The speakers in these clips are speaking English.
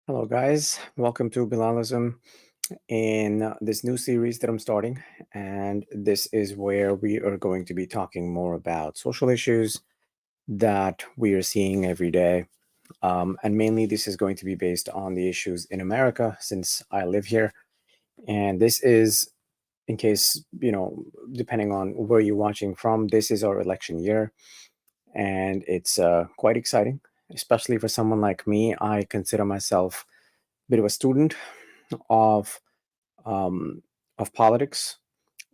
Hello, guys. Welcome to Bilalism in this new series that I'm starting. And this is where we are going to be talking more about social issues that we are seeing every day. And mainly, this is going to be based on the issues in America since I live here. And this is, in case, depending on where you're watching from, this is our election year. And it's quite exciting, especially for someone like me. I consider myself a bit of a student of um, of politics.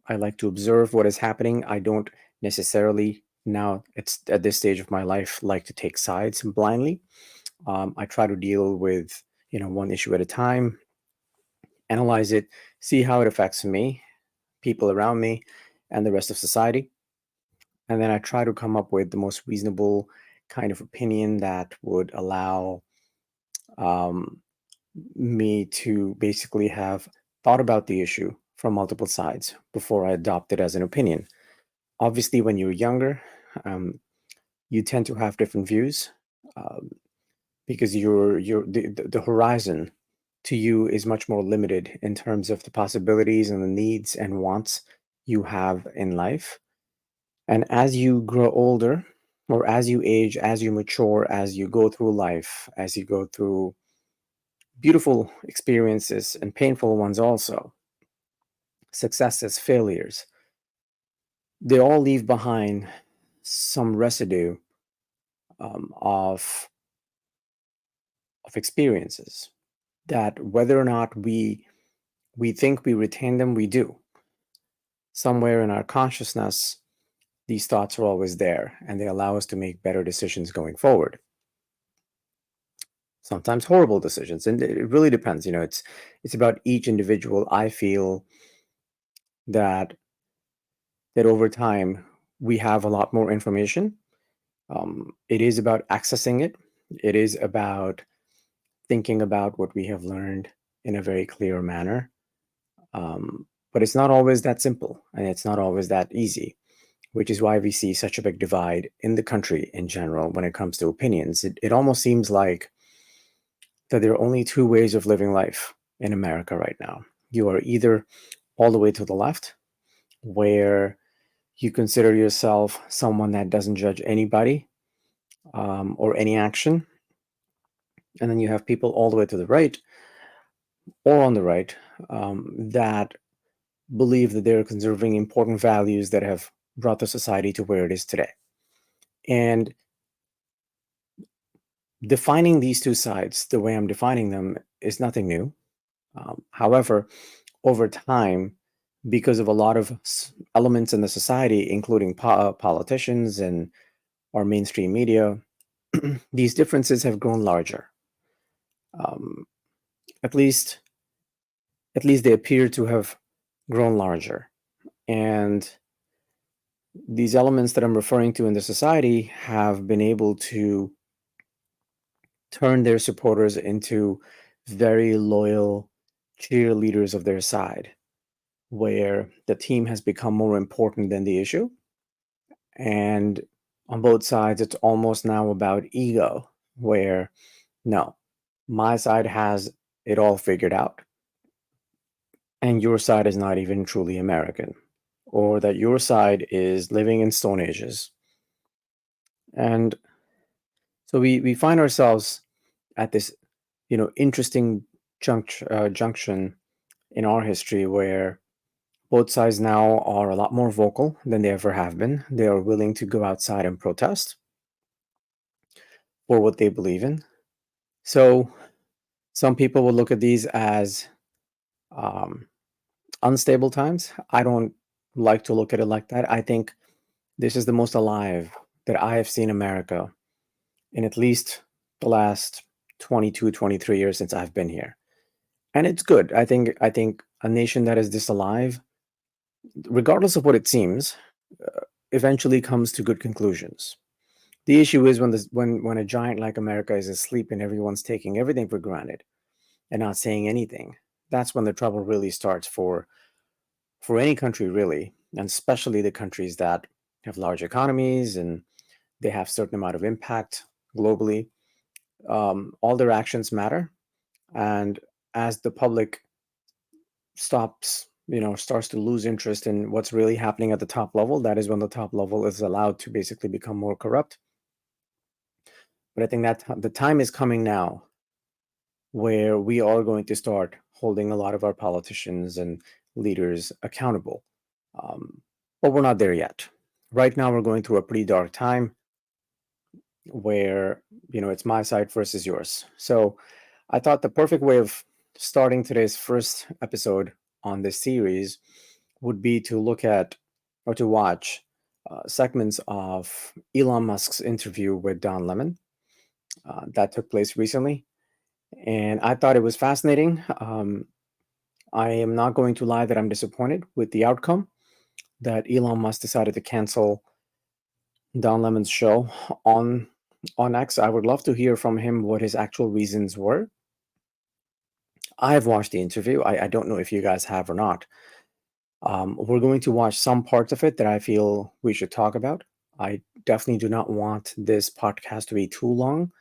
I like to observe what is happening. I don't necessarily now it's at this stage of my life like to take sides blindly. I try to deal with one issue at a time, analyze it, see how it affects me, people around me, and the rest of society, and then I try to come up with the most reasonable kind of opinion that would allow um, me to basically have thought about the issue from multiple sides before I adopt it as an opinion. Obviously, when you're younger, um, you tend to have different views um, because the horizon to you is much more limited in terms of the possibilities and the needs and wants you have in life. And as you grow older, or as you age, as you mature, as you go through life, as you go through beautiful experiences and painful ones also, successes, failures, they all leave behind some residue of experiences that whether or not we think we retain them, we do. Somewhere in our consciousness, these thoughts are always there and they allow us to make better decisions going forward. Sometimes horrible decisions, and it really depends. It's about each individual. I feel that over time we have a lot more information. It is about accessing it. It is about thinking about what we have learned in a very clear manner. But it's not always that simple and it's not always that easy, which is why we see such a big divide in the country in general when it comes to opinions. It almost seems like that there are only two ways of living life in America right now. You are either all the way to the left, where you consider yourself someone that doesn't judge anybody or any action. And then you have people all the way to the right or on the right that believe that they're conserving important values that have brought the society to where it is today. And defining these two sides the way I'm defining them is nothing new. However, over time, because of a lot of elements in the society, including politicians and our mainstream media, these differences have grown larger. Um, at least, they appear to have grown larger, and these elements that I'm referring to in the society have been able to turn their supporters into very loyal cheerleaders of their side, where the team has become more important than the issue. And on both sides, it's almost now about ego, where no, my side has it all figured out, and your side is not even truly American, or that your side is living in Stone Ages. And so we find ourselves at this, interesting junction in our history where both sides now are a lot more vocal than they ever have been. They are willing to go outside and protest for what they believe in. So some people will look at these as um, unstable times. I don't like to look at it like that. I think this is the most alive that I have seen America in at least the last 22, 23 years since I've been here. And it's good. I think a nation that is this alive, regardless of what it seems, eventually comes to good conclusions. The issue is when a giant like America is asleep and everyone's taking everything for granted and not saying anything. That's when the trouble really starts for any country, really, and especially the countries that have large economies and they have certain amount of impact globally. All their actions matter. And as the public starts to lose interest in what's really happening at the top level, that is when the top level is allowed to basically become more corrupt. But I think that the time is coming now where we are going to start holding a lot of our politicians and leaders accountable. Um, but we're not there yet. Right now, we're going through a pretty dark time where, it's my side versus yours. So I thought the perfect way of starting today's first episode on this series would be to look at or to watch segments of Elon Musk's interview with Don Lemon that took place recently. And I thought it was fascinating. I am not going to lie that I'm disappointed with the outcome that Elon Musk decided to cancel Don Lemon's show on on X. I would love to hear from him what his actual reasons were. I have watched the interview. I don't know if you guys have or not. We're going to watch some parts of it that I feel we should talk about. I definitely do not want this podcast to be too long,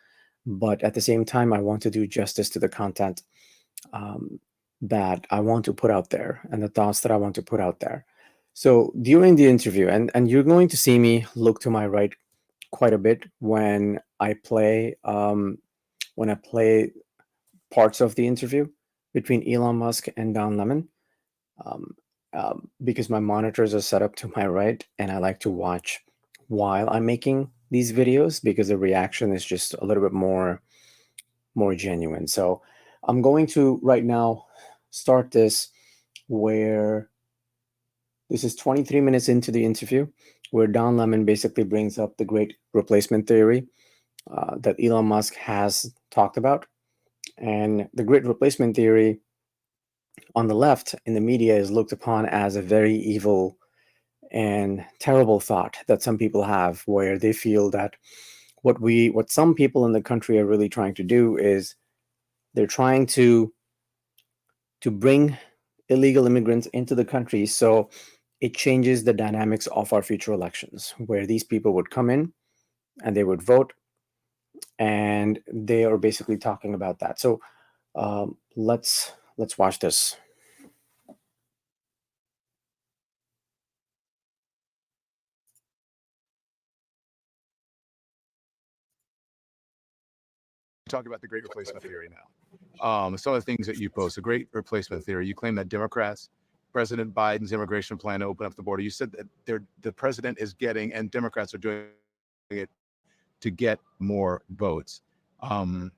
but at the same time, I want to do justice to the content um, that I want to put out there and the thoughts that I want to put out there. So during the interview, and you're going to see me look to my right quite a bit when I play parts of the interview between Elon Musk and Don Lemon, um, because my monitors are set up to my right, and I like to watch while I'm making these videos because the reaction is just a little bit more genuine. So I'm going to right now start this where this is 23 minutes into the interview, where Don Lemon basically brings up the great replacement theory that Elon Musk has talked about. And the great replacement theory on the left in the media is looked upon as a very evil and terrible thought that some people have, where they feel that what some people in the country are really trying to do is they're trying to bring illegal immigrants into the country so it changes the dynamics of our future elections, where these people would come in and they would vote, and they are basically talking about that. So let's watch this. Talk about the great replacement theory now. Some of the things that you post, the great replacement theory, you claim that Democrats, President Biden's immigration plan to open up the border, you said that the president is getting, and Democrats are doing it to get more votes. Um,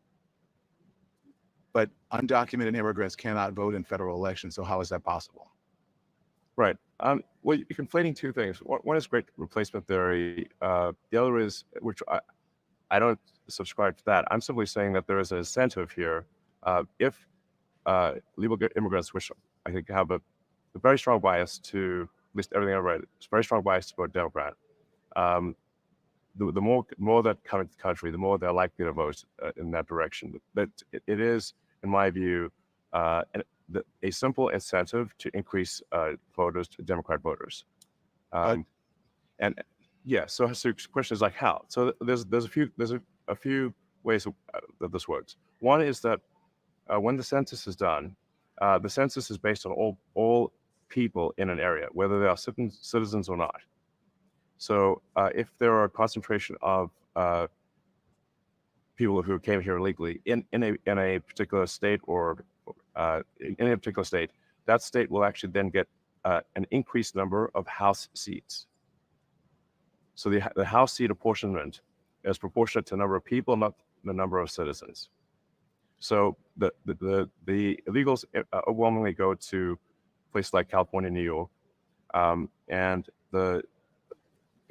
but undocumented immigrants cannot vote in federal elections. So how is that possible? Right. Well, you're conflating two things. One is great replacement theory. The other is, I don't subscribe to that. I'm simply saying that there is an incentive here. If legal immigrants, which I think have a very strong bias to, at least everything I read, it's a very strong bias to vote Democrat. Um, the more that come into the country, the more they're likely to vote in that direction. But it is, in my view, a simple incentive to increase voters, Democrat voters. Uh, Um, and yeah, so the question is like how? So there's a few ways that this works. One is that when the census is done, the census is based on all people in an area, whether they are citizens or not. So if there are a concentration of people who came here illegally in a particular state or in a particular state, that state will actually then get an increased number of House seats. So the House seat apportionment is proportionate to the number of people, not the number of citizens. So the illegals overwhelmingly go to places like California, New York, and the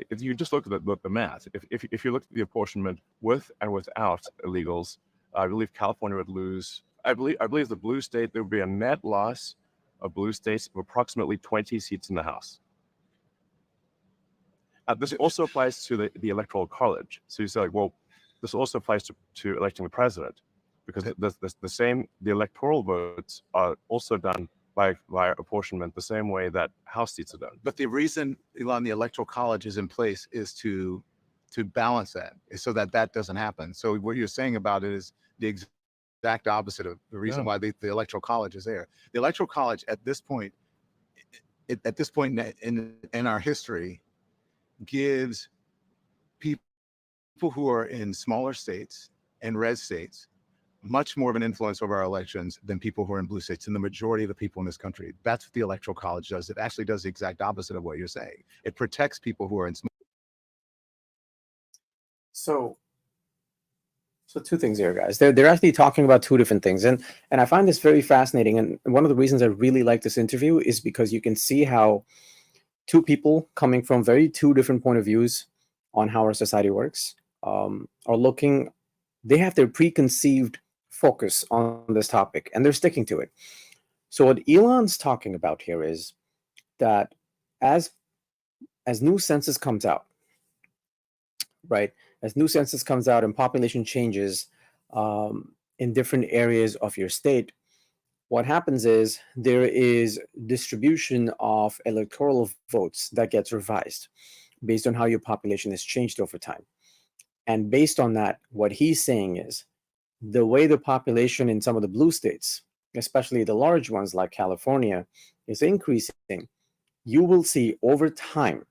if you just look at the math, if you look at the apportionment with and without illegals, I believe California would lose. I believe the blue state there would be a net loss of blue states of approximately 20 seats in the House. This also applies to the electoral college. So you say, like, well, this also applies to electing the president, because the electoral votes are also done by apportionment the same way that House seats are done. but the reason, Elon, the electoral college is in place is to balance that, so that that doesn't happen. So what you're saying about it is the exact opposite of the reason why the electoral college is there. The electoral college at this point, in our history, gives people who are in smaller states and red states much more of an influence over our elections than people who are in blue states, and the majority of the people in this country. That's what the electoral college does. It actually does the exact opposite of what you're saying. It protects people who are in small. So two things here, guys. They're actually talking about two different things, and I find this very fascinating. And one of the reasons I really like this interview is because you can see how two people coming from very two different point of views on how our society works are looking. They have their preconceived focus on this topic, and they're sticking to it. So what Elon's talking about here is that as new census comes out, right? As new census comes out and population changes in different areas of your state, what happens is there is distribution of electoral votes that gets revised based on how your population has changed over time. And based on that, what he's saying is the way the population in some of the blue states, especially the large ones like California, is increasing, you will see over time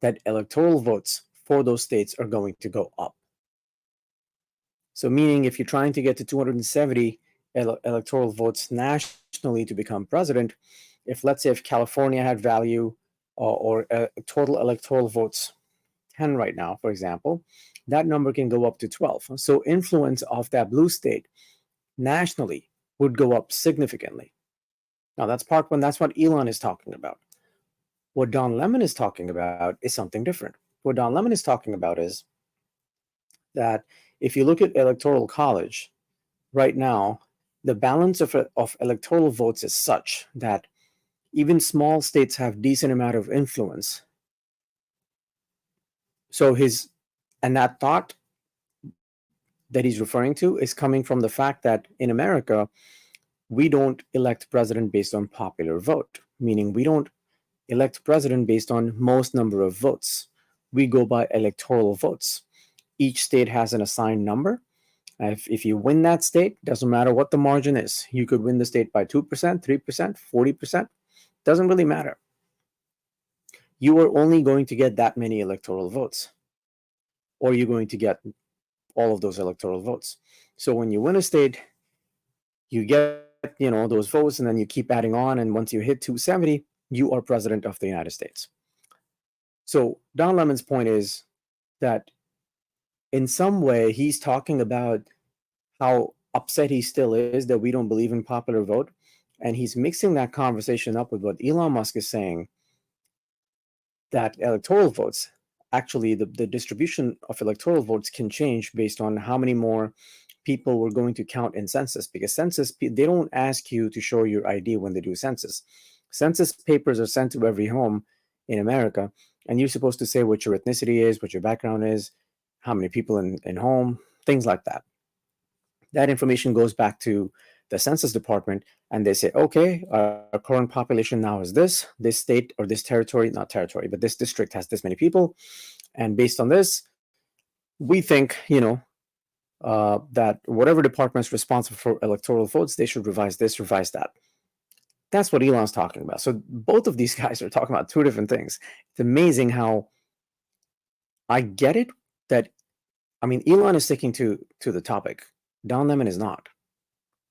that electoral votes for those states are going to go up. So meaning if you're trying to get to 270 electoral votes nationally to become president, if let's say if California had value or total electoral votes 10 right now, for example, that number can go up to 12. So influence of that blue state nationally would go up significantly. Now that's part one. That's what Elon is talking about. What Don Lemon is talking about is something different. What Don Lemon is talking about is that if you look at electoral college right now, the balance of electoral votes is such that even small states have decent amount of influence. So that thought that he's referring to is coming from the fact that in America, we don't elect president based on popular vote, meaning we don't elect president based on most number of votes. We go by electoral votes. Each state has an assigned number. If you win that state, doesn't matter what the margin is. You could win the state by 2%, 3%, 40%. Doesn't really matter. You are only going to get that many electoral votes, or you're going to get all of those electoral votes. So when you win a state, you get those votes, and then you keep adding on, and once you hit 270, you are president of the United States. So Don Lemon's point is that in some way he's talking about how upset he still is that we don't believe in popular vote, and he's mixing that conversation up with what Elon Musk is saying, that electoral votes, actually the distribution of electoral votes can change based on how many more people we're going to count in census, because census, they don't ask you to show your ID when they do census. Census papers are sent to every home in America, and you're supposed to say what your ethnicity is, what your background is, how many people in home, things like that. That information goes back to the census department, and they say, okay, our current population now is this state or this territory, not territory, but this district has this many people. And based on this, we think, that whatever department is responsible for electoral votes, they should revise this, revise that. That's what Elon's talking about. So both of these guys are talking about two different things. It's amazing how I get it that, Elon is sticking to the topic. Don Lemon is not.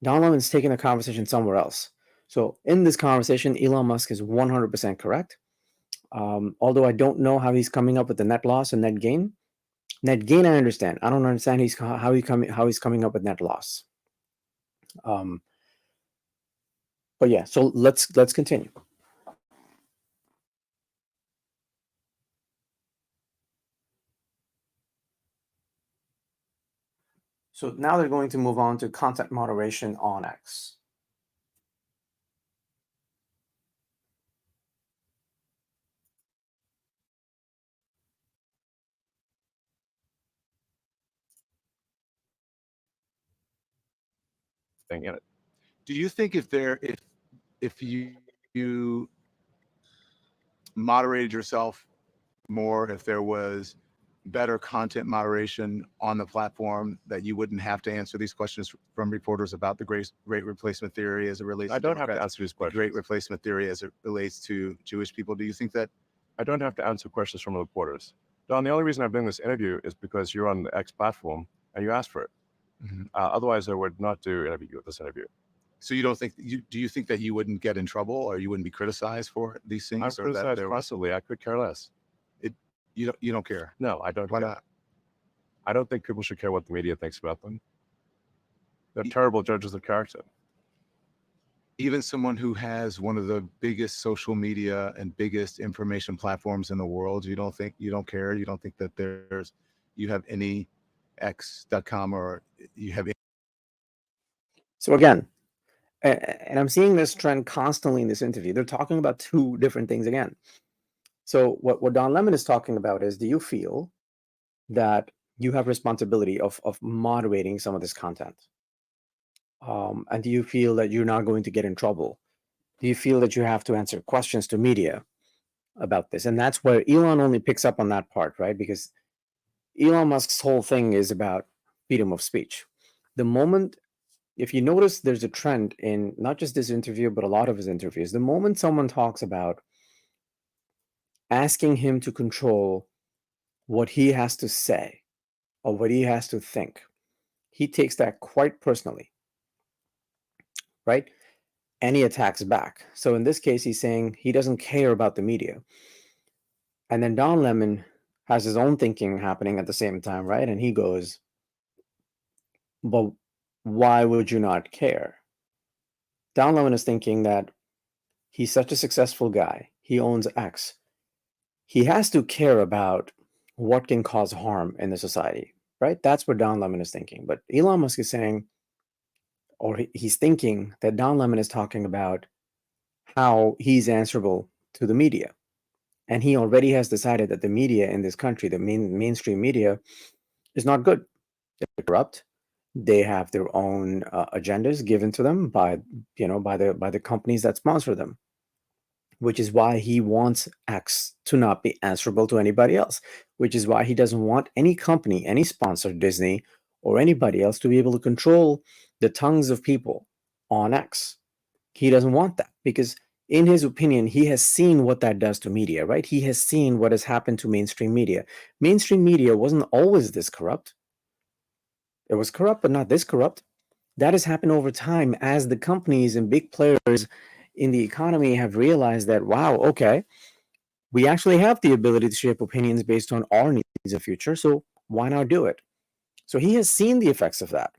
Don Lemon's taking the conversation somewhere else. So in this conversation, Elon Musk is 100% correct. Although I don't know how he's coming up with the net loss and net gain. Net gain, I understand. I don't understand how he's coming up with net loss. But yeah, so let's continue. So now they're going to move on to content moderation on X. Thing in it. Do you think if you moderated yourself more, if there was better content moderation on the platform, that you wouldn't have to answer these questions from reporters about the great replacement theory as it relates I to don't have to Democrats, answer these the great questions. replacement theory as it relates to Jewish people? Do you think that? I don't have to answer questions from reporters. Don, the only reason I'm doing this interview is because you're on the X platform and you asked for it. Mhm. Otherwise, I would not do this interview. So you don't think do you think that you wouldn't get in trouble, or you wouldn't be criticized for these I'm things, or that criticized there constantly. I could care less. you don't care? No, I don't Why care. not? I don't think people should care what the media thinks about them. They're Y- terrible judges of character. Even someone who has one of the biggest social media and biggest information platforms in the world, you don't care, you don't think that you have any x.com, or you have So again, and I'm seeing this trend constantly in this interview. They're talking about two different things again. So what Don Lemon is talking about is, do you feel that you have responsibility of moderating some of this content? And do you feel that you're not going to get in trouble? Do you feel that you have to answer questions to media about this? And that's where Elon only picks up on that part, right? Because Elon Musk's whole thing is about freedom of speech. The moment, if you notice, there's a trend in not just this interview, but a lot of his interviews. The moment someone talks about asking him to control what he has to say or what he has to think, he takes that quite personally, right? And he attacks back. So in this case, he's saying he doesn't care about the media. And then Don Lemon has his own thinking happening at the same time, right? And he goes, but why would you not care? Don Lemon is thinking that he's such a successful guy. He owns X. He has to care about what can cause harm in the society, right? That's what Don Lemon is thinking. But Elon Musk is saying, or he's thinking that Don Lemon is talking about how he's answerable to the media. And he already has decided that the media in this country, the mainstream media, is not good. They're corrupt. They have their own agendas given to them by the companies that sponsor them, which is why he wants X to not be answerable to anybody else, which is why he doesn't want any company, any sponsor, Disney or anybody else, to be able to control the tongues of people on X. He doesn't want that because, in his opinion, he has seen what that does to media, right? He has seen what has happened to mainstream media. Mainstream media wasn't always this corrupt. It was corrupt, but not this corrupt. That has happened over time as the companies and big players in the economy have realized that, wow, okay, we actually have the ability to shape opinions based on our needs of future. So why not do it? So he has seen the effects of that.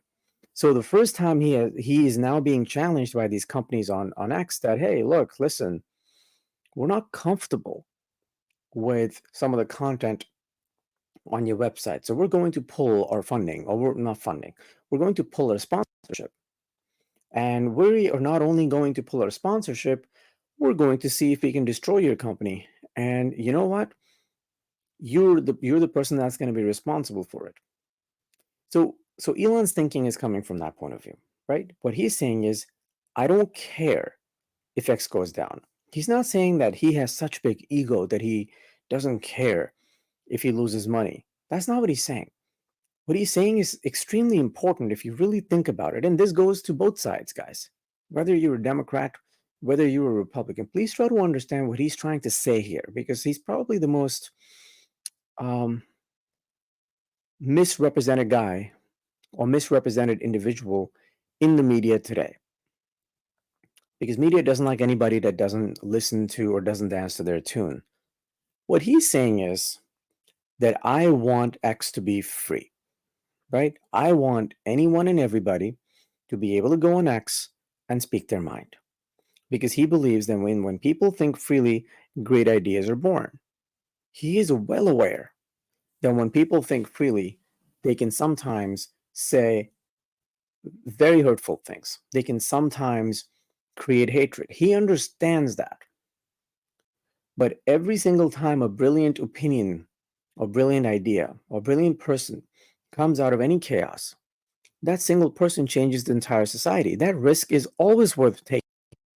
So the first time he is now being challenged by these companies on X that, hey, look, listen, we're not comfortable with some of the content on your website. So we're going to pull our funding, or we're not funding. We're going to pull our sponsorship. And we are not only going to pull our sponsorship, we're going to see if we can destroy your company. And you know what? You're the person that's going to be responsible for it. So Elon's thinking is coming from that point of view, right? What he's saying is, I don't care if X goes down. He's not saying that he has such big ego that he doesn't care if he loses money. That's not what he's saying. What he's saying is extremely important if you really think about it. And this goes to both sides, guys. Whether you're a Democrat, whether you're a Republican, please try to understand what he's trying to say here, because he's probably the most um, misrepresented guy or misrepresented individual in the media today. Because media doesn't like anybody that doesn't listen to or doesn't dance to their tune. What he's saying is that I want X to be free, right? I want anyone and everybody to be able to go on X and speak their mind. Because he believes that when people think freely, great ideas are born. He is well aware that when people think freely, they can sometimes say very hurtful things. They can sometimes create hatred. He understands that. But every single time a brilliant opinion or brilliant idea or brilliant person comes out of any chaos, that single person changes the entire society. That risk is always worth taking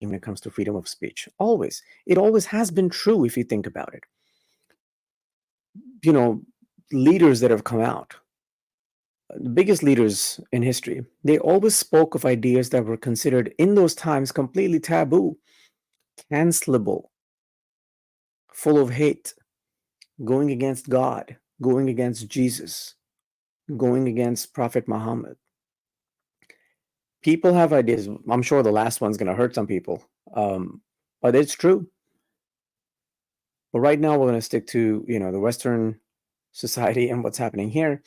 when it comes to freedom of speech. Always. It always has been true if you think about it. You know, leaders that have come out, the biggest leaders in history, they always spoke of ideas that were considered in those times completely taboo, cancelable, full of hate, going against God, going against Jesus, going against Prophet Muhammad. People have ideas. I'm sure the last one's going to hurt some people, but it's true. But right now, we're going to stick to the Western society and what's happening here.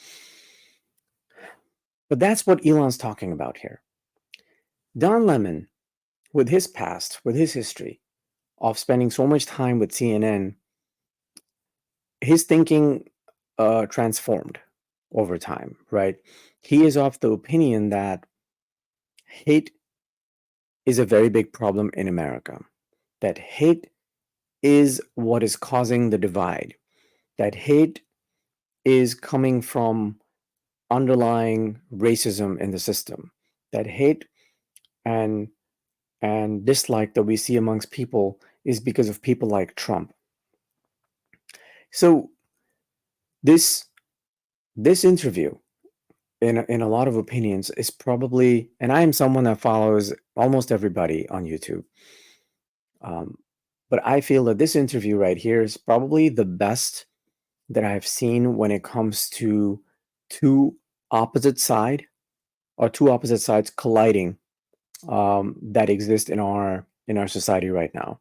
But that's what Elon's talking about here. Don Lemon, with his past, with his history of spending so much time with CNN, his thinking transformed over time, right? He is of the opinion that hate is a very big problem in America, that hate is what is causing the divide, that hate is coming from underlying racism in the system, that hate and dislike that we see amongst people is because of people like Trump. So this interview, in a lot of opinions, is probably, and I am someone that follows almost everybody on YouTube, but I feel that this interview right here is probably the best that I've seen when it comes to two opposite two opposite sides colliding, that exist in our society right now.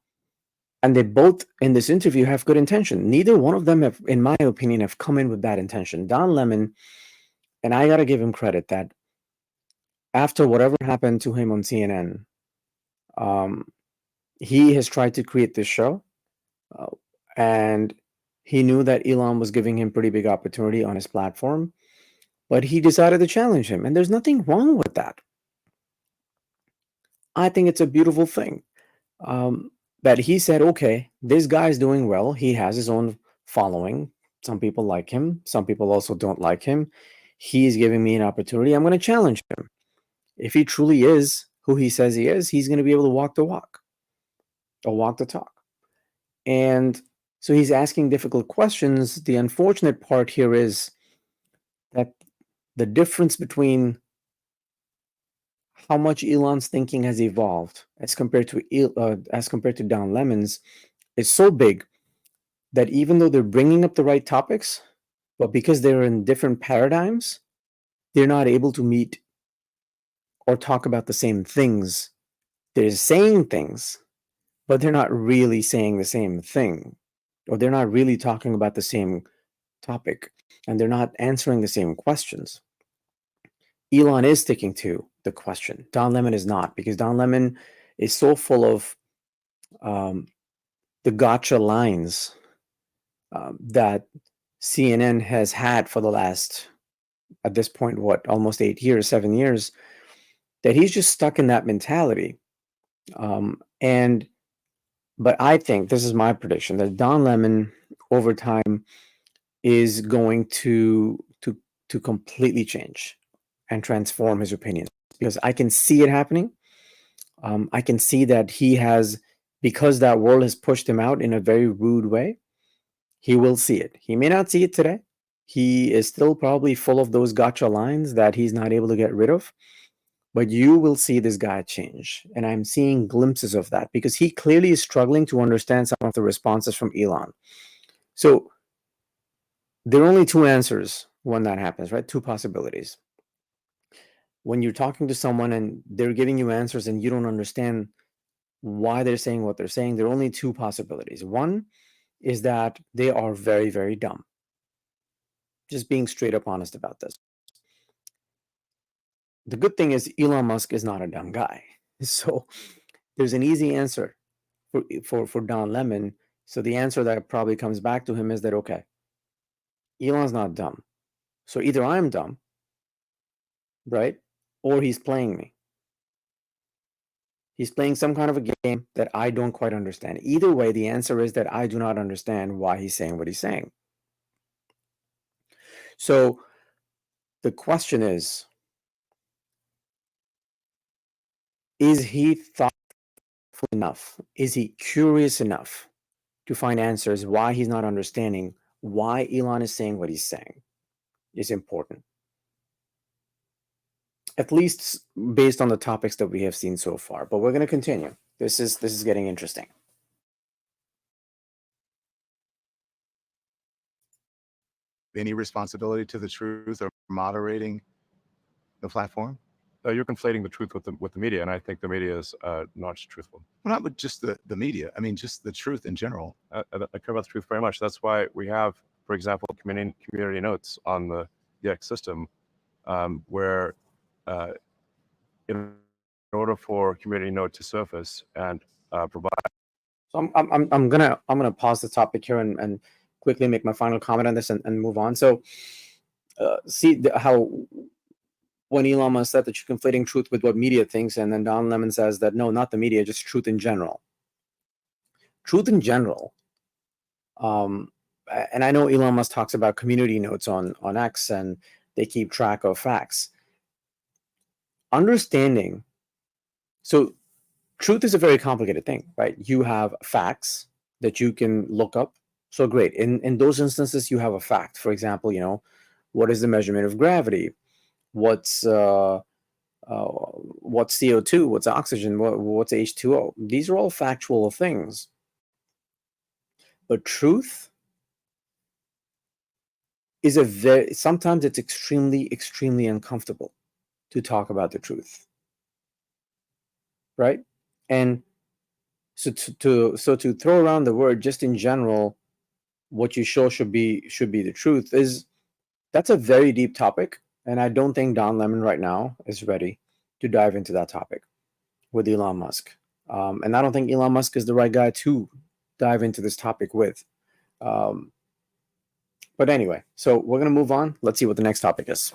And they both in this interview have good intention. Neither one of them have, in my opinion, have come in with bad intention. Don Lemon, and I got to give him credit that after whatever happened to him on CNN, um, he has tried to create this show, uh, and he knew that Elon was giving him pretty big opportunity on his platform, but he decided to challenge him, and there's nothing wrong with that. I think it's a beautiful thing, that he said, okay, this guy's doing well. He has his own following. Some people like him. Some people also don't like him. He's giving me an opportunity. I'm going to challenge him. If he truly is who he says he is, he's going to be able to walk the walk or walk the talk. And so he's asking difficult questions. The unfortunate part here is that the difference between how much Elon's thinking has evolved as compared to Don Lemon's is so big that even though they're bringing up the right topics, but because they're in different paradigms, they're not able to meet or talk about the same things. They're saying things, but they're not really saying the same thing, or they're not really talking about the same topic, and they're not answering the same questions. Elon is sticking to the question. Don Lemon is not, because Don Lemon is so full of the gotcha lines that CNN has had for the last, at this point, what, almost 8 years, 7 years, that he's just stuck in that mentality. But I think, this is my prediction, that Don Lemon over time is going to completely change and transform his opinions, because I can see it happening. I can see that he has, because that world has pushed him out in a very rude way, he will see it. He may not see it today. He is still probably full of those gotcha lines that he's not able to get rid of. But you will see this guy change. And I'm seeing glimpses of that because he clearly is struggling to understand some of the responses from Elon. So there are only two answers when that happens, right? Two possibilities. When you're talking to someone and they're giving you answers and you don't understand why they're saying what they're saying, there are only two possibilities. One is that they are very, very dumb. Just being straight up honest about this. The good thing is Elon Musk is not a dumb guy. So there's an easy answer for Don Lemon. So the answer that probably comes back to him is that, okay, Elon's not dumb. So either I'm dumb, right? Or he's playing me. He's playing some kind of a game that I don't quite understand. Either way, the answer is that I do not understand why he's saying what he's saying. So the question is he thoughtful enough? Is he curious enough to find answers why he's not understanding why Elon is saying what he's saying is important, at least based on the topics that we have seen so far. But we're going to continue. This is getting interesting. Any responsibility to the truth or moderating the platform? You're conflating the truth with the media, and I think the media is not truthful. Well, not with just the media. I mean, just the truth in general. I care about the truth very much. That's why we have, for example, community notes on the X system, where in order for community note to surface and provide. So I'm gonna pause the topic here and quickly make my final comment on this and move on. So see how when Elon Musk said that you're conflating truth with what media thinks, and then Don Lemon says that no, not the media, just truth in general. Truth in general. And I know Elon Musk talks about community notes on X, and they keep track of facts. Understanding. So truth is a very complicated thing, right? You have facts that you can look up. So great. In those instances, you have a fact. For example, what is the measurement of gravity? What's CO2? What's oxygen? What's H2O? These are all factual things. But truth is sometimes it's extremely, extremely uncomfortable to talk about the truth. Right? And so to throw around the word just in general, what you show should be the truth, that's a very deep topic, and I don't think Don Lemon right now is ready to dive into that topic with Elon Musk, and I don't think Elon Musk is the right guy to dive into this topic with. But anyway, so we're gonna move on. Let's see what the next topic is.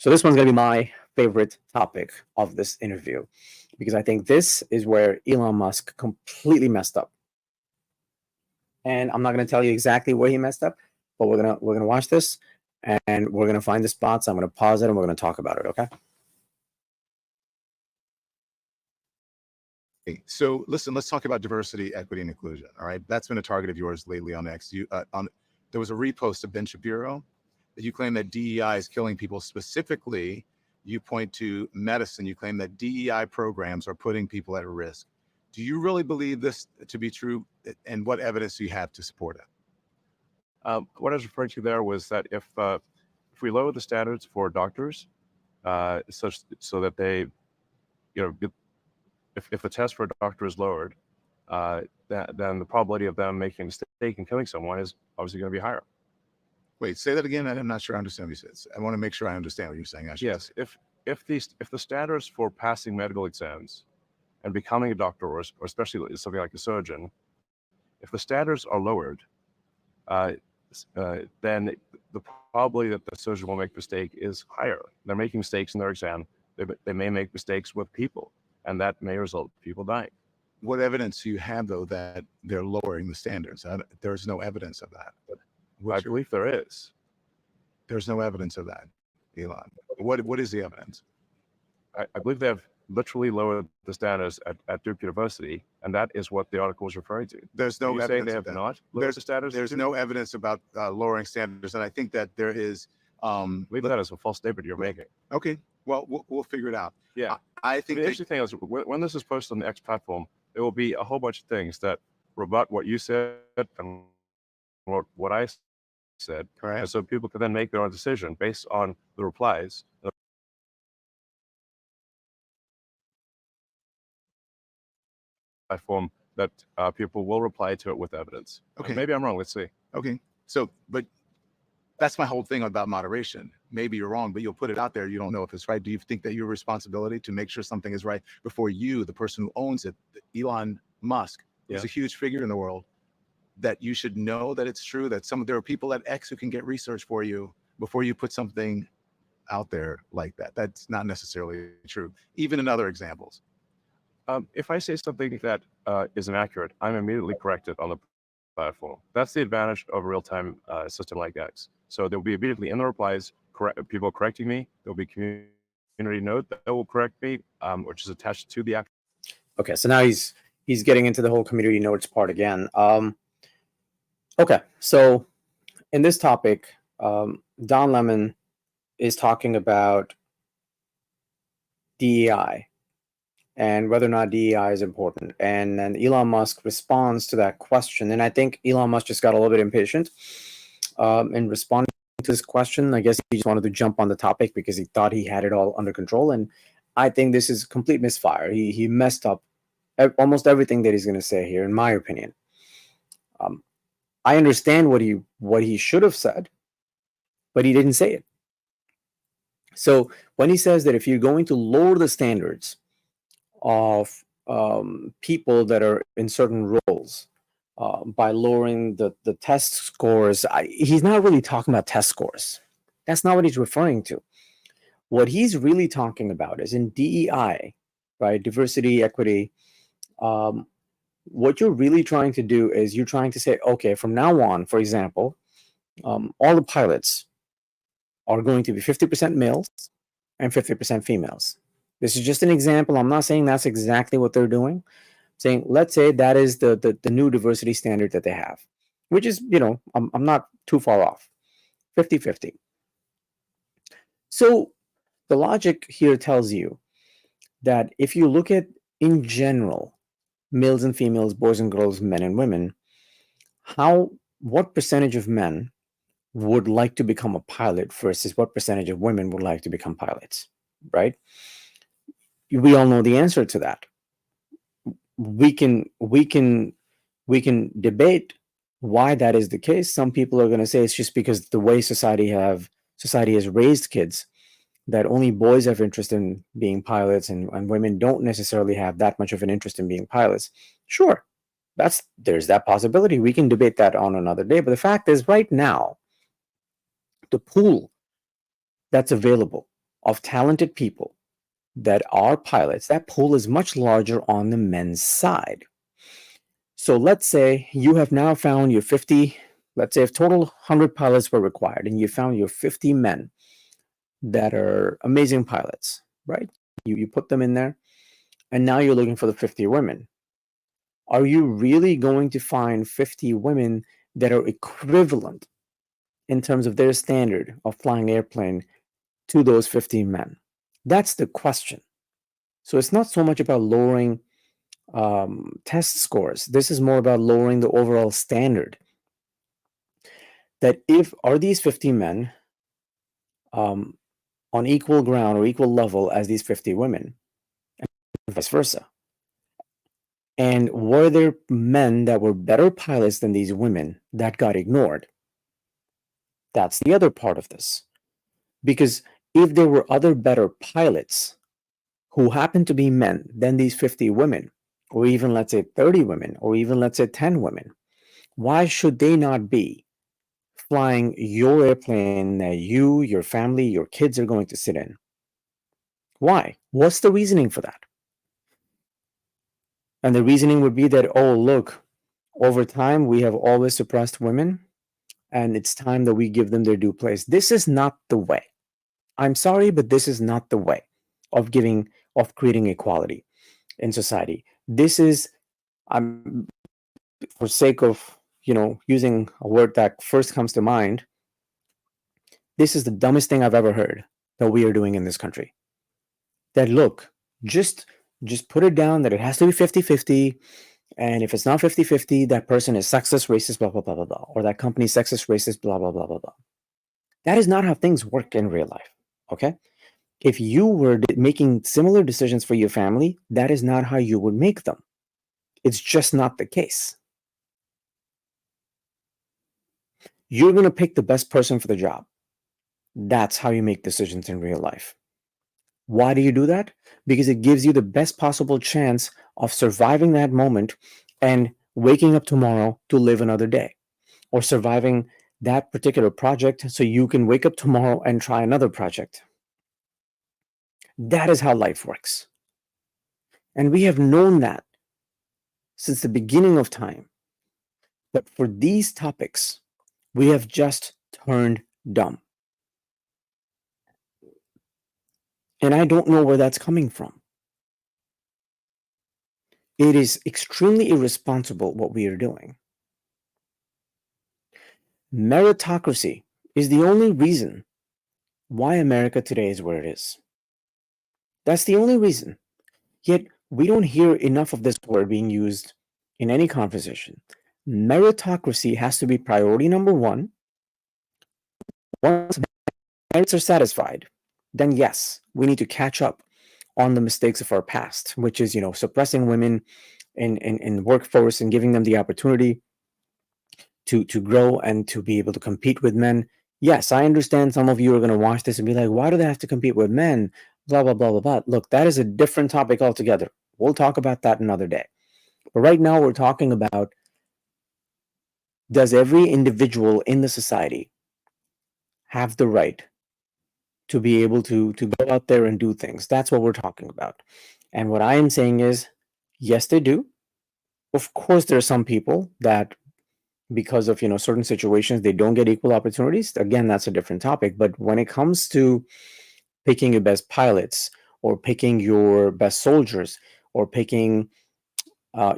So this one's going to be my favorite topic of this interview, because I think this is where Elon Musk completely messed up. And I'm not going to tell you exactly where he messed up, but we're gonna watch this, and we're gonna find the spots. I'm going to pause it, and we're going to talk about it. Okay. So listen, let's talk about diversity, equity, and inclusion. All right, that's been a target of yours lately on X. There was a repost of Ben Shapiro that you claim that DEI is killing people. Specifically, you point to medicine. You claim that DEI programs are putting people at risk. Do you really believe this to be true? And what evidence do you have to support it? What I was referring to there was that if we lower the standards for doctors, such so that they, if the test for a doctor is lowered, then the probability of them making a mistake and killing someone is obviously going to be higher. Wait, say that again. I'm not sure I understand what you said. I want to make sure I understand what you're saying. Yes, if the standards for passing medical exams and becoming a doctor, or especially something like a surgeon, if the standards are lowered, then the probability that the surgeon will make a mistake is higher. They're making mistakes in their exam. They may make mistakes with people, and that may result in people dying. What evidence do you have, though, that they're lowering the standards? There's no evidence of that. I believe there is. There's no evidence of that, Elon. What is the evidence? I believe they have literally lowered the standards at Duke University, and that is what the article is referring to. There's no evidence. They have not lowered the standards. There's no evidence about lowering standards, and I think that there is. I believe that is a false statement you're making. Okay, well, we'll figure it out. Yeah, I think the interesting thing is when this is posted on the X platform, there will be a whole bunch of things that rebut what you said and what I said. Correct. And so people can then make their own decision based on the replies. Platform that people will reply to it with evidence. Okay. Maybe I'm wrong. Let's see. Okay. So, but that's my whole thing about moderation. Maybe you're wrong, but you'll put it out there. You don't know if it's right. Do you think that your responsibility to make sure something is right before you, the person who owns it, Elon Musk, who's a huge figure in the world, that you should know that it's true, that there are people at X who can get research for you before you put something out there like that? That's not necessarily true, even in other examples. If I say something that is inaccurate, I'm immediately corrected on the platform. That's the advantage of a real-time system like X. So there'll be immediately in the replies, people correcting me. There'll be community note that will correct me, which is attached to the actual. Okay, so now he's getting into the whole community notes part again. Okay, so in this topic, Don Lemon is talking about DEI and whether or not DEI is important. And then Elon Musk responds to that question. And I think Elon Musk just got a little bit impatient in responding to this question. I guess he just wanted to jump on the topic because he thought he had it all under control. And I think this is complete misfire. He messed up almost everything that he's going to say here, in my opinion. I understand what he should have said, but he didn't say it. So when he says that if you're going to lower the standards of people that are in certain roles by lowering the test scores, he's not really talking about test scores. That's not what he's referring to. What he's really talking about is in DEI, right? Diversity, equity. What you're really trying to do is you're trying to say, okay, from now on, for example, all the pilots are going to be 50% males and 50% females. This is just an example. I'm not saying that's exactly what they're doing. I'm saying, let's say that is the new diversity standard that they have, which is, I'm not too far off, 50-50. So the logic here tells you that if you look at, in general, males and females, boys and girls, men and women, what percentage of men would like to become a pilot versus what percentage of women would like to become pilots, right? We all know the answer to that. We can debate why that is the case. Some people are going to say it's just because the way society has raised kids, that only boys have interest in being pilots and women don't necessarily have that much of an interest in being pilots. Sure, there's that possibility. We can debate that on another day. But the fact is, right now, the pool that's available of talented people that are pilots, that pool is much larger on the men's side. So let's say you have now found your 50, let's say if total 100 pilots were required and you found your 50 men that are amazing pilots, right? You put them in there and now you're looking for the 50 women. Are you really going to find 50 women that are equivalent in terms of their standard of flying airplane to those 50 men? That's the question. So it's not so much about lowering test scores. This is more about lowering the overall standard. That are these 50 men on equal ground or equal level as these 50 women, and vice versa? And were there men that were better pilots than these women that got ignored? That's the other part of this. Because if there were other better pilots who happened to be men than these 50 women, or even let's say 30 women, or even let's say 10 women, why should they not be flying your airplane that you, your family, your kids are going to sit in? Why? What's the reasoning for that? And the reasoning would be that, oh, look, over time, we have always suppressed women, and it's time that we give them their due place. This is not the way. I'm sorry, but this is not the way of creating equality in society. This is, for sake of, using a word that first comes to mind, this is the dumbest thing I've ever heard that we are doing in this country. That, look, just put it down that it has to be 50-50. And if it's not 50-50, that person is sexist, racist, blah, blah, blah, blah, blah. Or that company is sexist, racist, blah, blah, blah, blah, blah. That is not how things work in real life, okay? If you were making similar decisions for your family, that is not how you would make them. It's just not the case. You're going to pick the best person for the job. That's how you make decisions in real life. Why do you do that? Because it gives you the best possible chance of surviving that moment and waking up tomorrow to live another day, or surviving that particular project so you can wake up tomorrow and try another project. That is how life works. And we have known that since the beginning of time. But for these topics, we have just turned dumb. And I don't know where that's coming from. It is extremely irresponsible what we are doing. Meritocracy is the only reason why America today is where it is. That's the only reason. Yet we don't hear enough of this word being used in any conversation. Meritocracy has to be priority number one. Once merits are satisfied, then yes, we need to catch up on the mistakes of our past, which is, suppressing women in the workforce and giving them the opportunity to grow and to be able to compete with men. Yes, I understand some of you are going to watch this and be like, why do they have to compete with men? Blah, blah, blah, blah, blah. Look, that is a different topic altogether. We'll talk about that another day. But right now we're talking about, does every individual in the society have the right to be able to go out there and do things? That's what we're talking about. And what I am saying is, yes, they do. Of course, there are some people that, because of certain situations, they don't get equal opportunities. Again, that's a different topic. But when it comes to picking your best pilots, or picking your best soldiers, or picking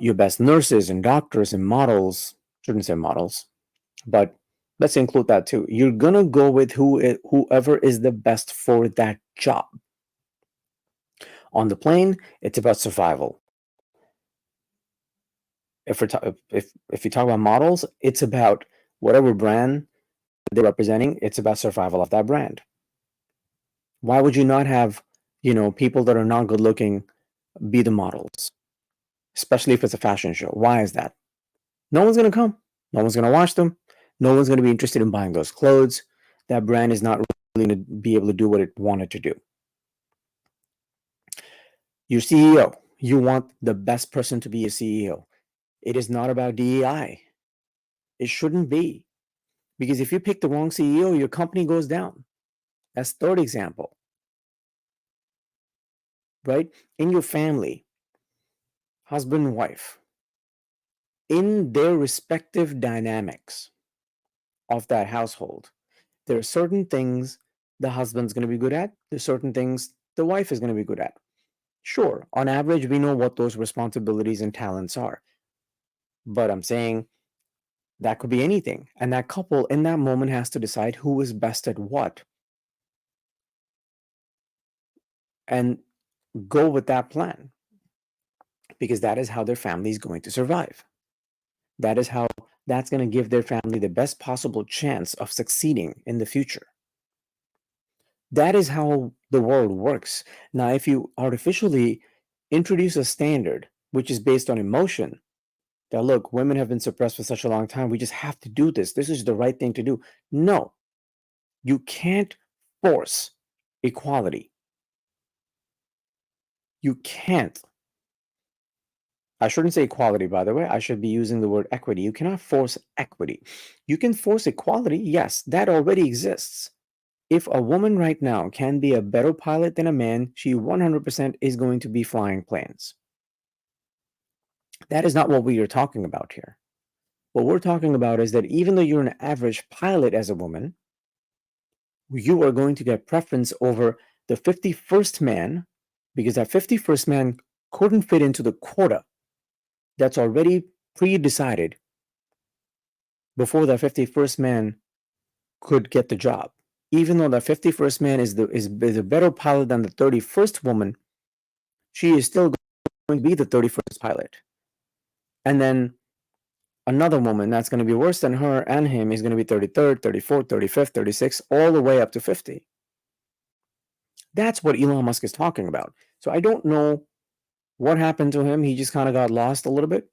your best nurses and doctors and models, shouldn't say models, but let's include that too. You're gonna go with whoever is the best for that job. On the plane, it's about survival. If you talk about models, it's about whatever brand they're representing. It's about survival of that brand. Why would you not have, people that are not good looking be the models, especially if it's a fashion show? Why is that? No one's going to come. No one's going to watch them. No one's going to be interested in buying those clothes. That brand is not really going to be able to do what it wanted to do. Your CEO, you want the best person to be a CEO. It is not about DEI. It shouldn't be. Because if you pick the wrong CEO, your company goes down. That's third example. Right? In your family, husband and wife, in their respective dynamics of that household, there are certain things the husband's going to be good at. There's certain things the wife is going to be good at. Sure, on average, we know what those responsibilities and talents are. But I'm saying that could be anything. And that couple in that moment has to decide who is best at what, and go with that plan, because that is how their family is going to survive. That is how that's going to give their family the best possible chance of succeeding in the future. That is how the world works. Now, if you artificially introduce a standard which is based on emotion, that look, women have been suppressed for such a long time, we just have to do this. This is the right thing to do. No, you can't force equality. You can't. I shouldn't say equality, by the way. I should be using the word equity. You cannot force equity. You can force equality. Yes, that already exists. If a woman right now can be a better pilot than a man, she 100% is going to be flying planes. That is not what we are talking about here. What we're talking about is that even though you're an average pilot as a woman, you are going to get preference over the 51st man, because that 51st man couldn't fit into the quota that's already pre-decided before that 51st man could get the job. Even though the 51st man is a better pilot than the 31st woman, she is still going to be the 31st pilot. And then another woman that's going to be worse than her and him is going to be 33rd, 34th, 35th, 36th, all the way up to 50. That's what Elon Musk is talking about. So I don't know what happened to him. He just kind of got lost a little bit.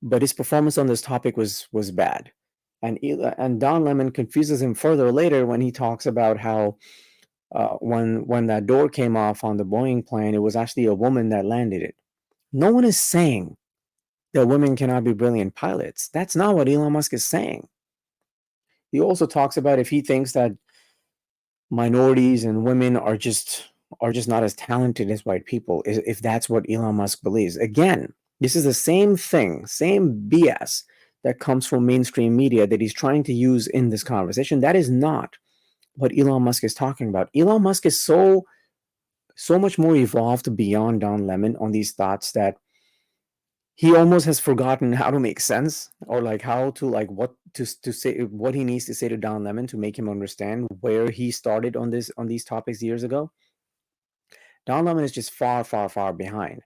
But his performance on this topic was bad. And Don Lemon confuses him further later when he talks about how when that door came off on the Boeing plane, it was actually a woman that landed it. No one is saying that women cannot be brilliant pilots. That's not what Elon Musk is saying. He also talks about if he thinks that minorities and women are just not as talented as white people, if that's what Elon Musk believes. Again, this is the same thing, same BS that comes from mainstream media that he's trying to use in this conversation. That is not what Elon Musk is talking about. Elon Musk is so much more evolved beyond Don Lemon on these thoughts that he almost has forgotten how to make sense, or like how to like what to say, what he needs to say to Don Lemon to make him understand where he started on these topics years ago. Don Lemon is just far behind.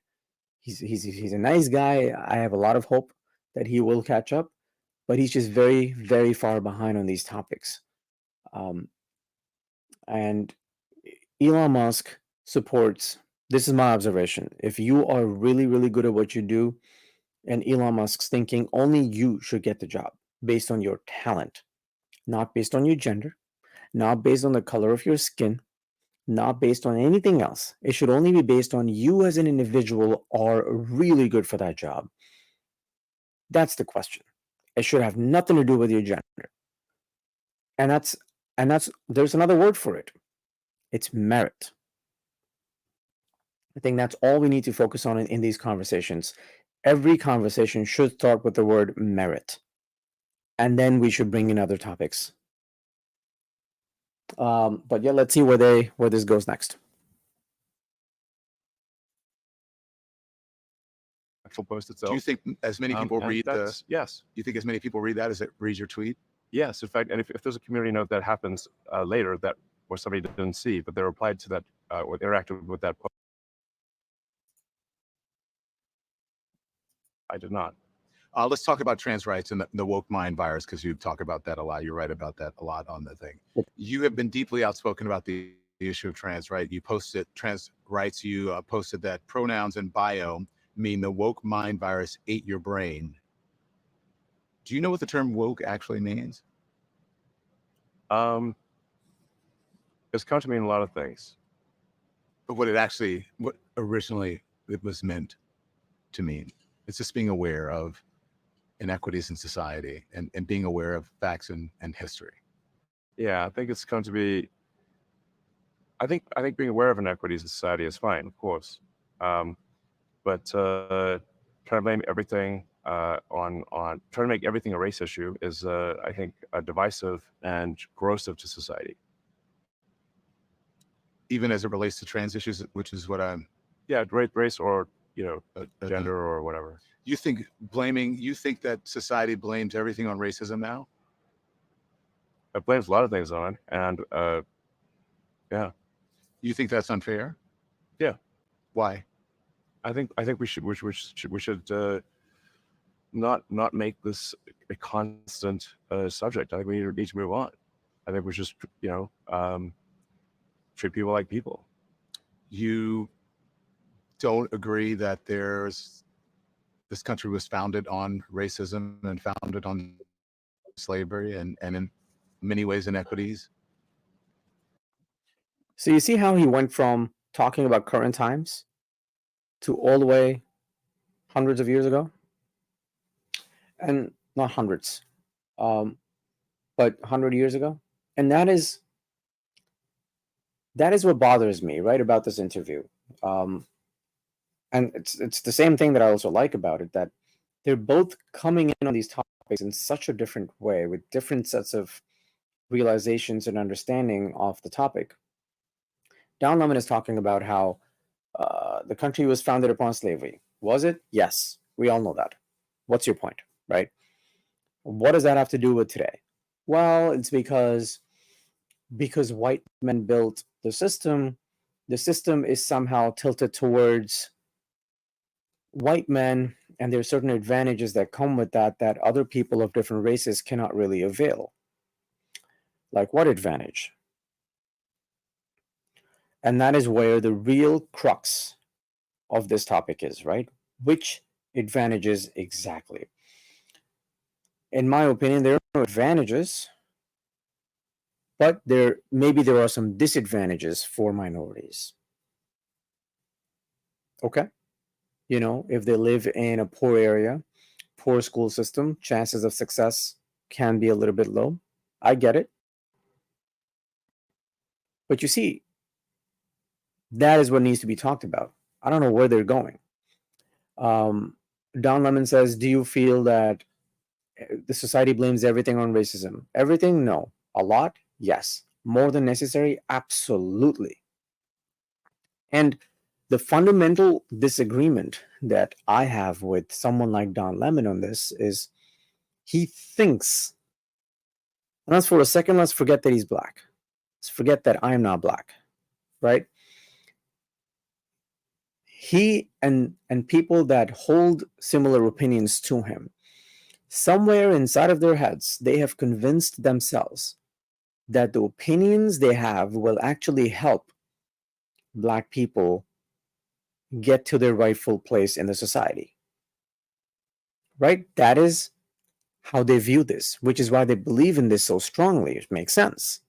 He's a nice guy. I have a lot of hope that he will catch up, but he's just very far behind on these topics. And Elon Musk supports. This is my observation. If you are really good at what you do, and Elon Musk's thinking, only you should get the job based on your talent, not based on your gender, not based on the color of your skin, not based on anything else. It should only be based on you as an individual are really good for that job. That's the question. It should have nothing to do with your gender. And that's there's another word for it. It's merit. I think that's all we need to focus on in these conversations. Every conversation should start with the word merit. And then we should bring in other topics. But yeah, let's see where this goes next. Actual post itself. Do you think as many people read Yes. Do you think as many people read that as it reads your tweet? Yes, in fact, and if there's a community note that happens later that where somebody didn't see, but they replied to that or interacted with that post, I did not. Let's talk about trans rights and the woke mind virus, because you talk about that a lot. You write about that a lot on the thing. You have been deeply outspoken about the issue of trans rights. You posted trans rights. You posted that pronouns in bio mean the woke mind virus ate your brain. Do you know what the term woke actually means? It's come to mean a lot of things. But what originally it was meant to mean. It's just being aware of inequities in society and being aware of facts and history. Yeah, I think it's come to be. I think being aware of inequities in society is fine, of course, but trying to blame everything on trying to make everything a race issue is, I think, divisive and corrosive to society. Even as it relates to trans issues, which is what I'm. Yeah, race or gender or whatever. You think that society blames everything on racism now? It blames a lot of things on it, and yeah. You think that's unfair? Yeah. Why? I think we should not make this a constant subject. I think we need to move on. I think we just treat people like people. You don't agree that this country was founded on racism and founded on slavery and in many ways inequities? So you see how he went from talking about current times to all the way hundreds of years ago? And not hundreds, but 100 years ago. And that is what bothers me, right, about this interview. And it's the same thing that I also like about it, that they're both coming in on these topics in such a different way, with different sets of realizations and understanding of the topic. Don Lemon is talking about how the country was founded upon slavery. Was it? Yes. We all know that. What's your point, right? What does that have to do with today? Well, it's because white men built the system is somehow tilted towards white men, and there are certain advantages that come with that other people of different races cannot really avail. Like what advantage? And that is where the real crux of this topic is, right? Which advantages exactly? In my opinion, there are no advantages, but there are some disadvantages for minorities. Okay? If they live in a poor area, poor school system, chances of success can be a little bit low. I get it. But you see, that is what needs to be talked about. I don't know where they're going. Don Lemon says, do you feel that The society blames everything on racism. Everything? No. A lot? Yes. More than necessary? Absolutely. And the fundamental disagreement that I have with someone like Don Lemon on this is he thinks, and let's for a second, let's forget that he's black. Let's forget that I'm not black, right? He and people that hold similar opinions to him, somewhere inside of their heads, they have convinced themselves that the opinions they have will actually help black people get to their rightful place in the society. Right? That is how they view this, which is why they believe in this so strongly. It makes sense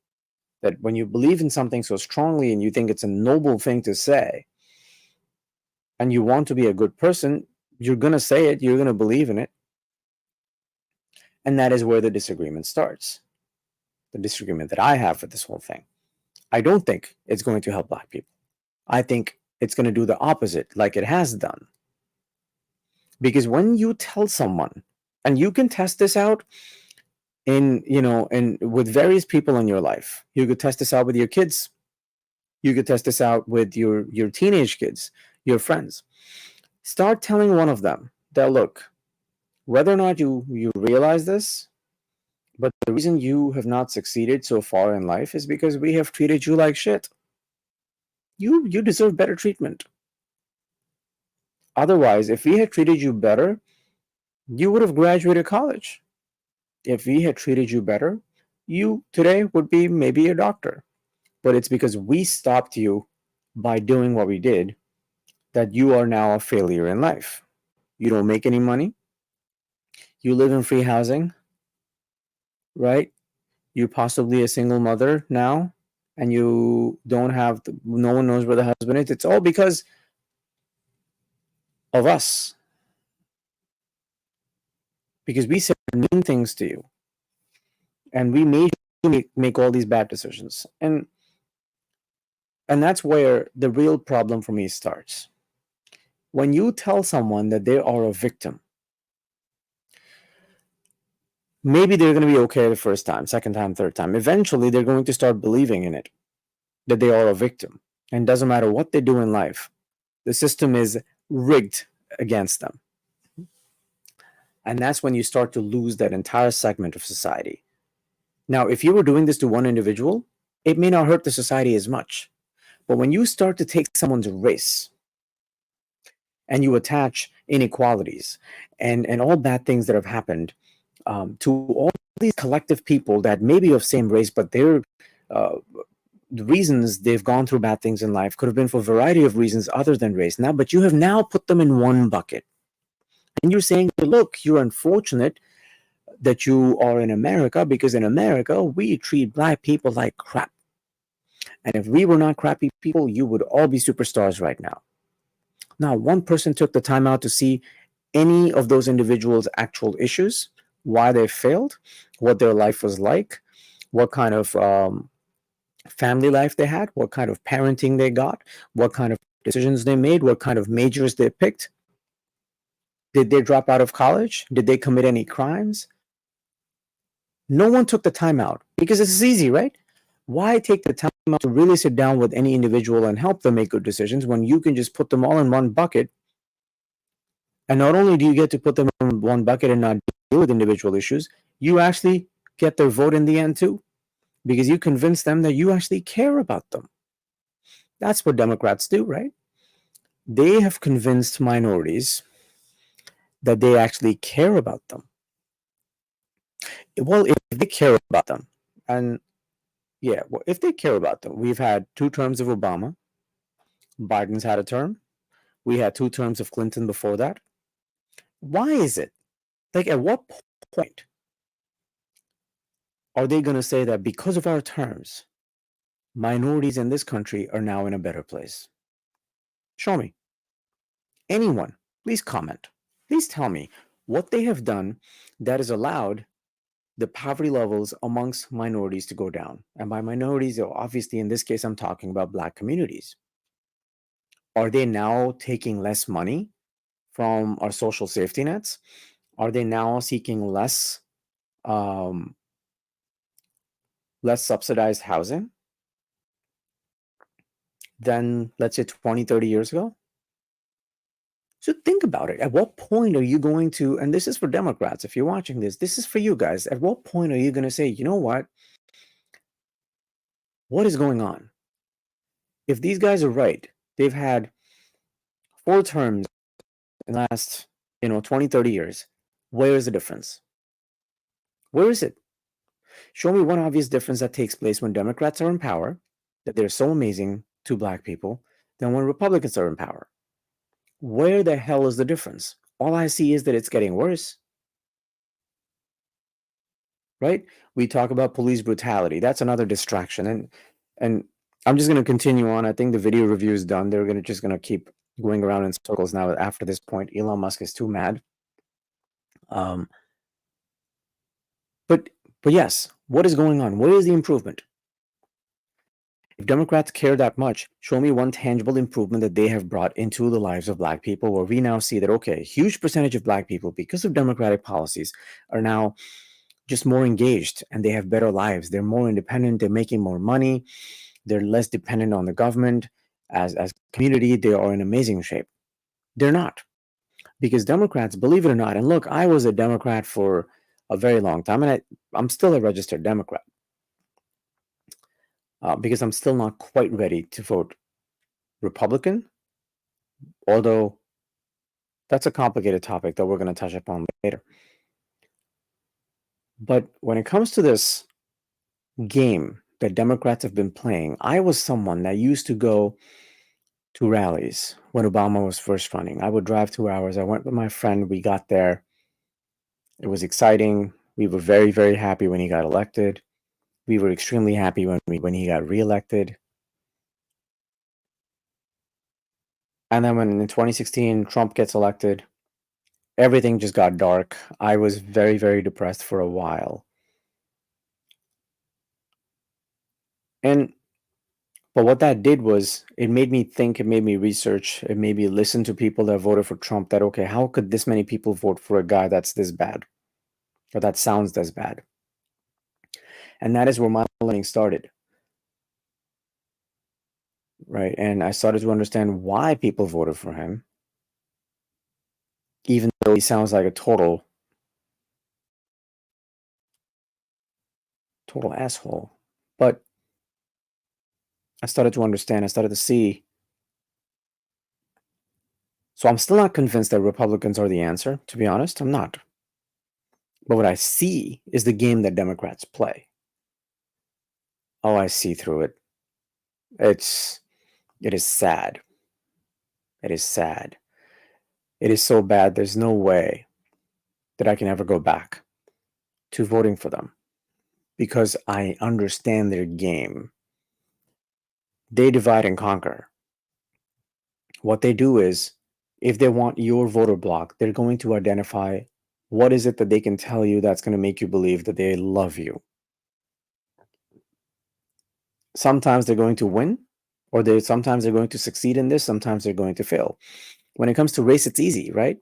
that when you believe in something so strongly and you think it's a noble thing to say, and you want to be a good person, you're going to say it, you're going to believe in it. And that is where the disagreement starts. The disagreement that I have with this whole thing. I don't think it's going to help black people. I think it's going to do the opposite, like it has done. Because when you tell someone, and you can test this out in with various people in your life. You could test this out with your kids. You could test this out with your teenage kids, your friends. Start telling one of them that, look, whether or not you realize this, but the reason you have not succeeded so far in life is because we have treated you like shit. You deserve better treatment. Otherwise, if we had treated you better, you would have graduated college. If we had treated you better, you today would be maybe a doctor. But it's because we stopped you by doing what we did that you are now a failure in life. You don't make any money. You live in free housing, right? You're possibly a single mother now, and you don't have, no one knows where the husband is. It's all because of us. Because we said mean things to you. And we made you make all these bad decisions. And that's where the real problem for me starts. When you tell someone that they are a victim, maybe they're going to be okay the first time, second time, third time. Eventually, they're going to start believing in it, that they are a victim. And doesn't matter what they do in life, the system is rigged against them. And that's when you start to lose that entire segment of society. Now, if you were doing this to one individual, it may not hurt the society as much. But when you start to take someone's race and you attach inequalities and all bad things that have happened to all these collective people that may be of same race, but their the reasons they've gone through bad things in life could have been for a variety of reasons other than race. Now, but you have now put them in one bucket. And you're saying, look, you're unfortunate that you are in America because in America, we treat black people like crap. And if we were not crappy people, you would all be superstars right now. Now, one person took the time out to see any of those individuals' actual issues, why they failed, what their life was like, what kind of family life they had, what kind of parenting they got, what kind of decisions they made, what kind of majors they picked. Did they drop out of college? Did they commit any crimes? No one took the time out because this is easy, right? Why take the time out to really sit down with any individual and help them make good decisions when you can just put them all in one bucket? And not only do you get to put them in one bucket and not deal with individual issues, you actually get their vote in the end too, because you convince them that you actually care about them. That's what Democrats do, right? They have convinced minorities that they actually care about them. Well, if they care about them, and yeah, well, if they care about them, we've had 2 terms of Obama. Biden's had a term. We had 2 terms of Clinton before that. Why is it? Like, at what point are they going to say that because of our terms, minorities in this country are now in a better place? Show me. Anyone, please comment. Please tell me what they have done that has allowed the poverty levels amongst minorities to go down. And by minorities, obviously, in this case, I'm talking about Black communities. Are they now taking less money from our social safety nets? Are they now seeking less um, less subsidized housing than, let's say, 20, 30 years ago? So think about it. At what point are you going to, and this is for Democrats, if you're watching this, this is for you guys. At what point are you going to say, you know what? What is going on? If these guys are right, they've had 4 terms in the last, 20, 30 years. Where is the difference? Where is it? Show me one obvious difference that takes place when Democrats are in power, that they're so amazing to black people, than when Republicans are in power. Where the hell is the difference? All I see is that it's getting worse. Right? We talk about police brutality. That's another distraction. And I'm just going to continue on. I think the video review is done. They're just going to keep going around in circles now. After this point, Elon Musk is too mad. Um, but yes, what is going on? Where is the improvement? If Democrats care that much, show me one tangible improvement that they have brought into the lives of black people, where we now see that, okay, a huge percentage of black people, because of Democratic policies, are now just more engaged and they have better lives. They're more independent. They're making more money. They're less dependent on the government. As a community, they are in amazing shape. They're not. Because Democrats, believe it or not, and look, I was a Democrat for a very long time, and I'm still a registered Democrat. Because I'm still not quite ready to vote Republican, although that's a complicated topic that we're going to touch upon later. But when it comes to this game that Democrats have been playing, I was someone that used to go to rallies when Obama was first running. I would drive 2 hours. I went with my friend. We got there. It was exciting. We were very, very happy when he got elected. We were extremely happy when he got reelected. And then when in 2016 Trump gets elected, everything just got dark. I was very, very depressed for a while. But what that did was it made me think, it made me research, it made me listen to people that voted for Trump, that, okay, how could this many people vote for a guy that's this bad, or that sounds this bad? And that is where my learning started. Right. And I started to understand why people voted for him, even though he sounds like a total asshole. But I started to understand, I started to see. So I'm still not convinced that Republicans are the answer, to be honest. I'm not. But what I see is the game that Democrats play. Oh, I see through it. It is sad. It is sad. It is so bad. There's no way that I can ever go back to voting for them, because I understand their game. They divide and conquer. What they do is, if they want your voter block, they're going to identify what is it that they can tell you that's going to make you believe that they love you. Sometimes they're going to win, or sometimes they're going to succeed in this, sometimes they're going to fail. When it comes to race, it's easy, right?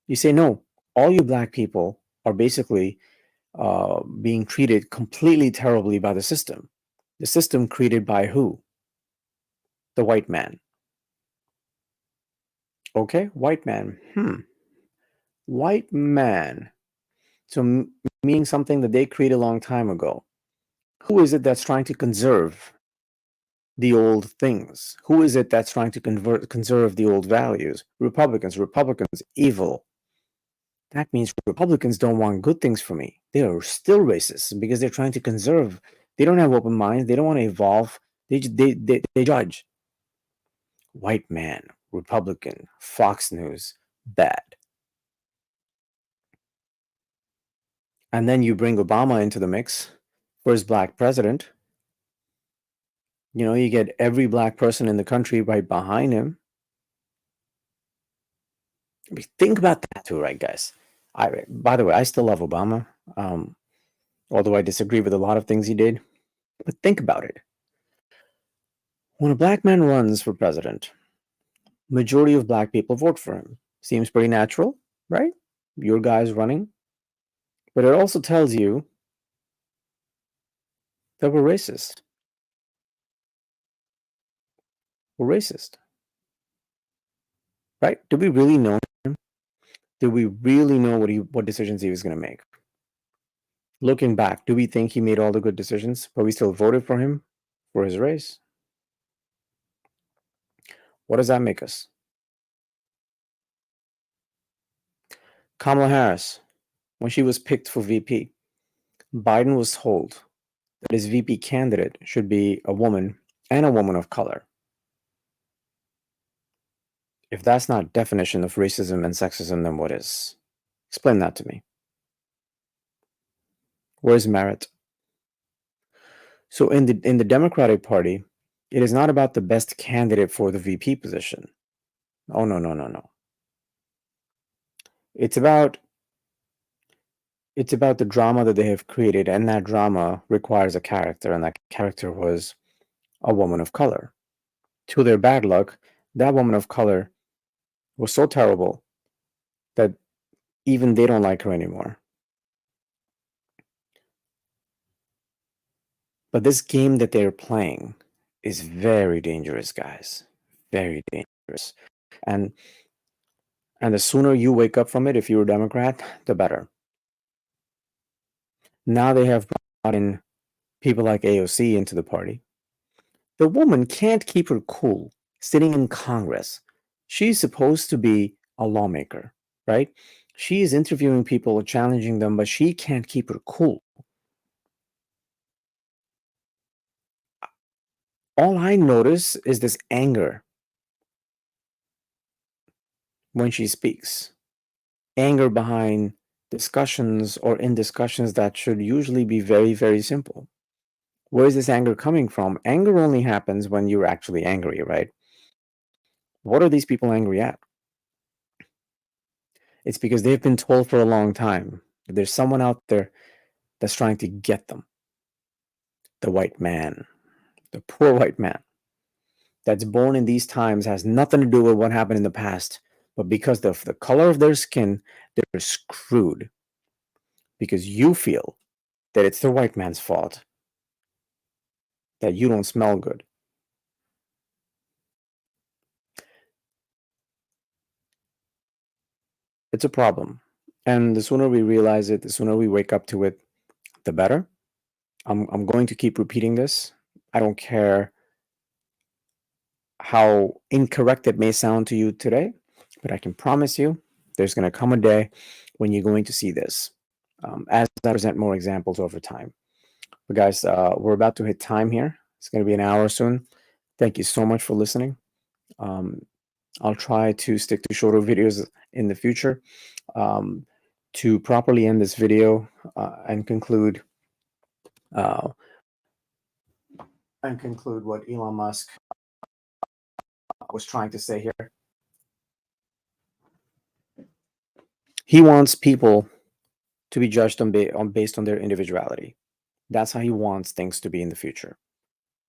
You say, no, all you black people are basically being treated completely terribly by the system. The system created by who? The white man. Okay, white man. White man. So meaning something that they created a long time ago. Who is it that's trying to conserve the old things? Who is it that's trying to conserve the old values? Republicans. Republicans, evil. That means Republicans don't want good things for me. They are still racist because they're trying to conserve. They don't have open minds. They don't want to evolve. They judge. White man, Republican, Fox News, bad. And then you bring Obama into the mix, first black president. You get every black person in the country right behind him. I mean, think about that too, right, guys? By the way, I still love Obama, although I disagree with a lot of things he did. But think about it. When a black man runs for president, majority of black people vote for him. Seems pretty natural, right? Your guy's running. But it also tells you that we're racist. We're racist, right? Do we really know him? Do we really know what decisions he was going to make? Looking back, do we think he made all the good decisions, but we still voted for him for his race? What does that make us? Kamala Harris, when she was picked for VP, Biden was told that his VP candidate should be a woman and a woman of color. If that's not definition of racism and sexism, then what is? Explain that to me. Where's merit? So in the Democratic Party, it is not about the best candidate for the VP position. Oh no, no, no, no. It's about the drama that they have created, and that drama requires a character, and that character was a woman of color. To their bad luck, that woman of color was so terrible that even they don't like her anymore. But this game that they're playing is very dangerous, guys. Very dangerous. And the sooner you wake up from it, if you're a Democrat, the better. Now they have brought in people like AOC into the party. The woman can't keep her cool sitting in Congress. She's supposed to be a lawmaker, right? She is interviewing people, challenging them, but she can't keep her cool. All I notice is this anger when she speaks. Anger behind discussions or in discussions that should usually be very, very simple. Where is this anger coming from? Anger only happens when you're actually angry, right? What are these people angry at? It's because they've been told for a long time that there's someone out there that's trying to get them. The white man, the poor white man that's born in these times has nothing to do with what happened in the past, but because of the color of their skin, they're screwed. Because you feel that it's the white man's fault that you don't smell good. It's a problem. And the sooner we realize it, the sooner we wake up to it, the better. I'm going to keep repeating this. I don't care how incorrect it may sound to you today, but I can promise you there's going to come a day when you're going to see this as I present more examples over time. But guys, we're about to hit time here. It's going to be an hour soon. Thank you so much for listening. I'll try to stick to shorter videos in the future. To properly end this video and conclude what Elon Musk was trying to say here. He wants people to be judged based on their individuality. That's how he wants things to be in the future.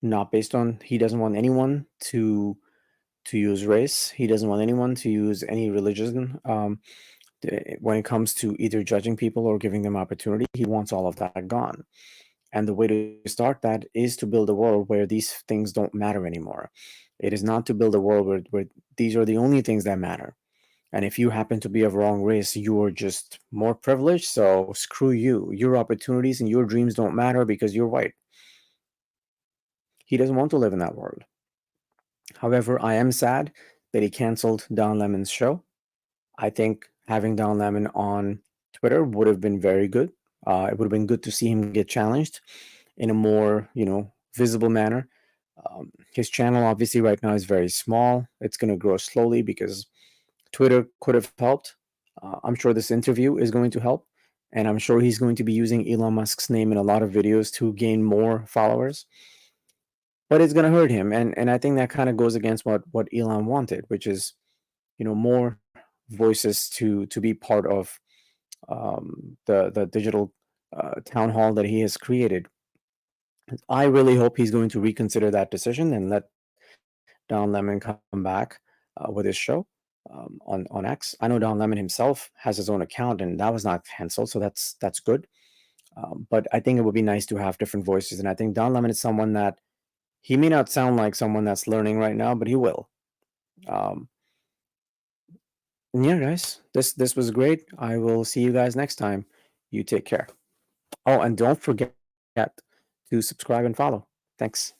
Not based on, he doesn't want anyone to use race. He doesn't want anyone to use any religion when it comes to either judging people or giving them opportunity. He wants all of that gone. And the way to start that is to build a world where these things don't matter anymore. It is not to build a world where these are the only things that matter. And if you happen to be of wrong race, you are just more privileged. So screw you. Your opportunities and your dreams don't matter because you're white. He doesn't want to live in that world. However, I am sad that he canceled Don Lemon's show. I think having Don Lemon on Twitter would have been very good. It would have been good to see him get challenged in a more, visible manner. His channel, obviously, right now is very small. It's going to grow slowly because Twitter could have helped. I'm sure this interview is going to help. And I'm sure he's going to be using Elon Musk's name in a lot of videos to gain more followers. But it's going to hurt him. And I think that kind of goes against what Elon wanted, which is, more voices to be part of the digital town hall that he has created. I really hope he's going to reconsider that decision and let Don Lemon come back with his show. on X. I know Don Lemon himself has his own account, and that was not canceled, so that's good. But I think it would be nice to have different voices, and I think Don Lemon is someone that he may not sound like someone that's learning right now, but he will. Um, and yeah, guys, this was great. I will see you guys next time. You take care. Oh, and don't forget to subscribe and follow. Thanks.